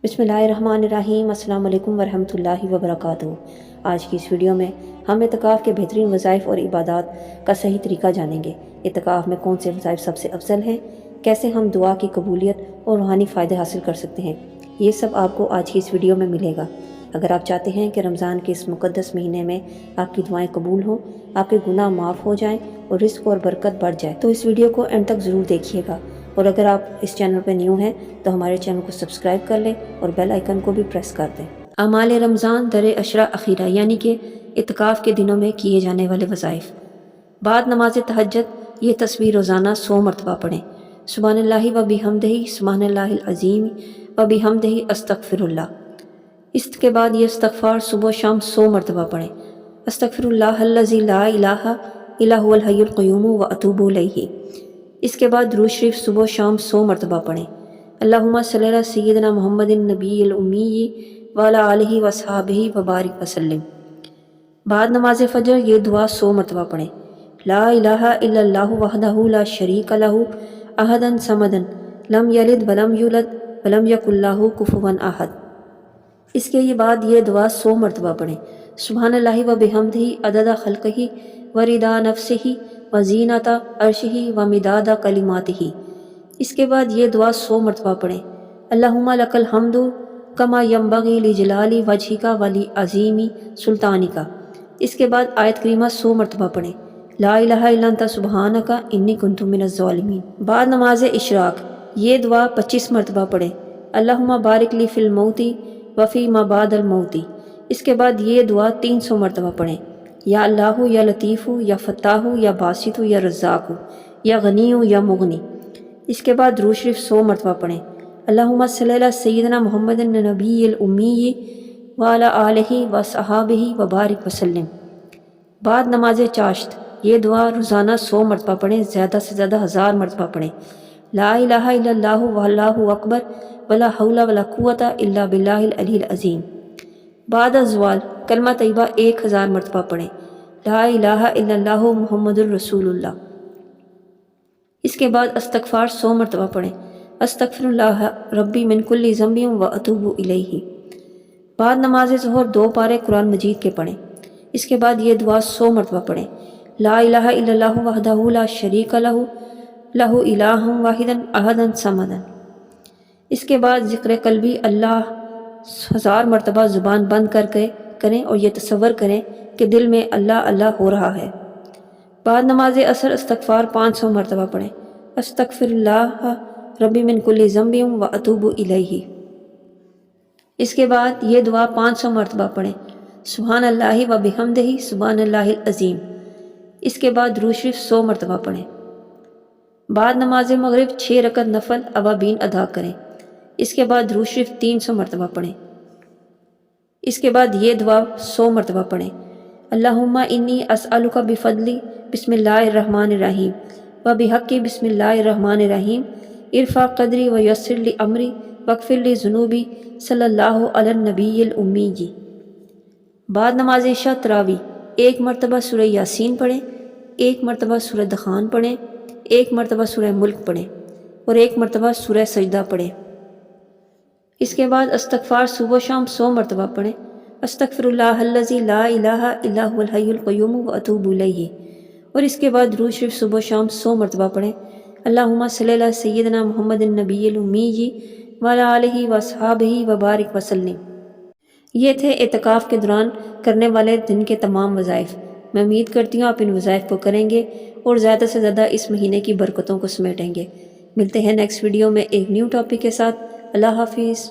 बिस्मिल्लाहिर्रहमानिर्रहीम। अस्सलाम वालेकुम वरहमतुल्लाहि वबरकातुहू। आज की इस वीडियो में हम इत्तिकाफ़ के बेहतरीन वज़ाइफ़ और इबादत का सही तरीका जानेंगे। इत्तिकाफ़ में कौन से वज़ाइफ़ सबसे अफजल हैं, कैसे हम दुआ की कबूलियत और रूहानी फ़ायदे हासिल कर सकते हैं, ये सब आपको आज की इस वीडियो में मिलेगा। अगर आप चाहते हैं कि रमज़ान के इस मुक़द्दस महीने में आपकी दुआएं कबूल हों, आपके गुनाह माफ़ हो जाएं और रिज़्क़ और बरकत बढ़ जाए, तो इस वीडियो को एंड तक ज़रूर देखिएगा। और अगर आप इस चैनल पर न्यू हैं तो हमारे चैनल को सब्सक्राइब कर लें और बेल आइकन को भी प्रेस कर दें। अमाल रमज़ान दर अशरा अखीरा यानी कि इत्तिकाफ़ के दिनों में किए जाने वाले वज़ाइफ़। बाद नमाज तहज्जुद ये तस्वीर रोज़ाना 100 मरतबा पढ़ें। सुब्हानल्लाहि व बिहम्दिही सुब्हानल्लाहिल अज़ीम व बिहम्दिही अस्तगफिरुल्लाह। इसके बाद ये इस्तग़फ़ार सुबह शाम 100 मरतबा पढ़ें। अस्तगफिरुल्लाहल्लज़ी ला इलाहा इल्ला हुवल हय्युल क़य्यूम व अतूबु इलैहि। इसके बाद दुरूद शरीफ सुबह शाम 100 मरतबा पढ़ें। अल्लाहुम्मा सल्ली अला सय्यिदिना मुहम्मदिन नबिय्यिल उम्मी व अला आलिहि व अस्हाबिहि व बारिक वसल्लिम। बाद नमाज फ़जर ये दुआ 100 मरतबा पढ़ें। ला इलाहा इल्लल्लाहु वहदहु ला शरीका लहु अहदन समदन लम यलिद वलम यूलद वलम यकुल लहु कुफुवन अहद। इसके बाद ये दुआ 100 मरतबा पढ़ें। सुब्हानल्लाहि व बिहम्दिही अदद खल्क़िही व रिदा नफ्सिही व ज़ीनता अर्शिही व मिदादा कलिमातिही। इसके बाद ये दुआ 100 मरतबा पढ़ें। अल्लाहुम्मा लकल हम्दु कमा यंबगी लिजलाली वजहिका वली अज़ीमी सुल्तानिका। इसके बाद आयत करीमा 100 मरतबा पढ़ें। ला इलाहा इल्ला अंता सुब्हानका इन्नी कुन्तु मिनज़ ज़ालिमीन। बाद नमाज इशराक ये दुआ 25 मरतबा पढ़ें। अल्लाहुम्मा बारिक ली फ़िल मौती व फ़ी मा बादल मौती। इसके बाद ये दुआ 300 मरतबा पढ़ें। या अल्लाहु या लतीफ़ु या फ़त्ताहु या बासितु या रज़्ज़ाक़ु या गनीयु या मुग़नी। इसके बाद दुरूद शरीफ 100 मरतबा पढ़ें। अल्लाहुम्मा सल्ली अला सय्यिदिना मुहम्मदिन नबिय्यिल उम्मी व अला आलिहि व अस्हाबिहि व बारिक वसल्लिम। बाद नमाज चाश्त ये दुआ रोज़ाना 100 मरतबा पढ़ें, ज़्यादा से ज़्यादा 1000 मरतबा पढ़ें। ला इलाहा इल्लल्लाहु वल्लाहु अकबर वला हौला वला कुव्वता इल्ला बिल्लाहिल अलील अज़ीम। बाद ज़वाल कलमा तैयबा 1000 मरतबा पढ़ें। ला इलाहा इल्लल्लाहु मुहम्मदुर रसूलुल्लाह। इसके बाद इस्तग़फ़ार 100 मरतबा पढ़ें। अस्तग़फ़िरुल्लाह रब्बी मिन कुल्ली ज़ंबिन व अतूबु इलैहि। बाद नमाज ज़ोहर 2 पारे कुरान मजीद के पढ़ें। इसके बाद ये दुआ 100 मरतबा पढ़ें। ला इलाहा इल्लल्लाहु वहदहु ला शरीका लहु लहु इलाहुन वाहिदन अहदन समदन। इसके बाद ज़िक्र क़ल्बी अल्लाह 1000 मरतबा ज़ुबान बंद करके करें और ये तसव्वुर करें कि दिल में अल्लाह अल्लाह हो रहा है। बाद नमाज असर इस्तग़फ़ार 500 मरतबा पढ़ें। अस्तग़फ़िरुल्लाह रब्बी मिन कुल्ली ज़ंबिन व अतूबु इलैहि। इसके बाद ये दुआ 500 मरतबा पढ़ें। सुब्हानल्लाहि व बिहम्दिही सुब्हानल्लाहिल अज़ीम। इसके बाद दुरूद शरीफ 100 मरतबा पढ़ें। बाद नमाज मग़रिब 6 रकत नफल अवाबीन अदा करें। इसके बाद दुरूद शरीफ 300 मरतबा पढ़ें। इसके बाद ये दुआ 100 मरतबा पढ़ें। अल्लाहुम्मा इन्नी अस्अलुका बिफ़द्ली बिस्मिल्लाहिर्रहमानिर्रहीम व बिहक़्क़ि बिस्मिल्लाहिर्रहमानिर्रहीम इरफ़ा क़द्री व यस्सिर ली अमरी वग़फ़िर ली ज़ुनूबी सल्लल्लाहु अला नबिय्यिल उम्मी जी। बाद नमाज इशा तरावी 1 मरतबा सूरह यासीन पढ़ें, 1 मरतबा सूरह दखान पढ़ें, 1 मरतबा सूरह मुल्क पढ़ें और 1 मरतबा सूरह सजदा पढ़ें। इसके बाद इस्तग़फ़ार सुबह शाम 100 मरतबा पढ़ें। अस्तग़फ़िरुल्लाहल्लज़ी ला इलाहा इल्ला हुवल हय्युल क़य्यूम व अतूबु इलैहि। और इसके बाद दुरूद शरीफ सुबह शाम 100 मरतबा पढ़ें। अल्लाहुम्मा सल्ली अला सय्यिदिना मुहम्मदिन नबिय्यिल उम्मी व अला आलिहि व अस्हाबिहि व बारिक वसल्लिम। ये थे इत्तिकाफ़ के दौरान करने वाले दिन के तमाम वज़ाइफ़। मैं उम्मीद करती हूँ आप इन वज़ाइफ़ को करेंगे और ज़्यादा से ज़्यादा इस महीने की बरकतों को समेटेंगे। मिलते हैं नेक्स्ट वीडियो में एक न्यू टॉपिक के साथ। अल्लाह हाफ़िज़।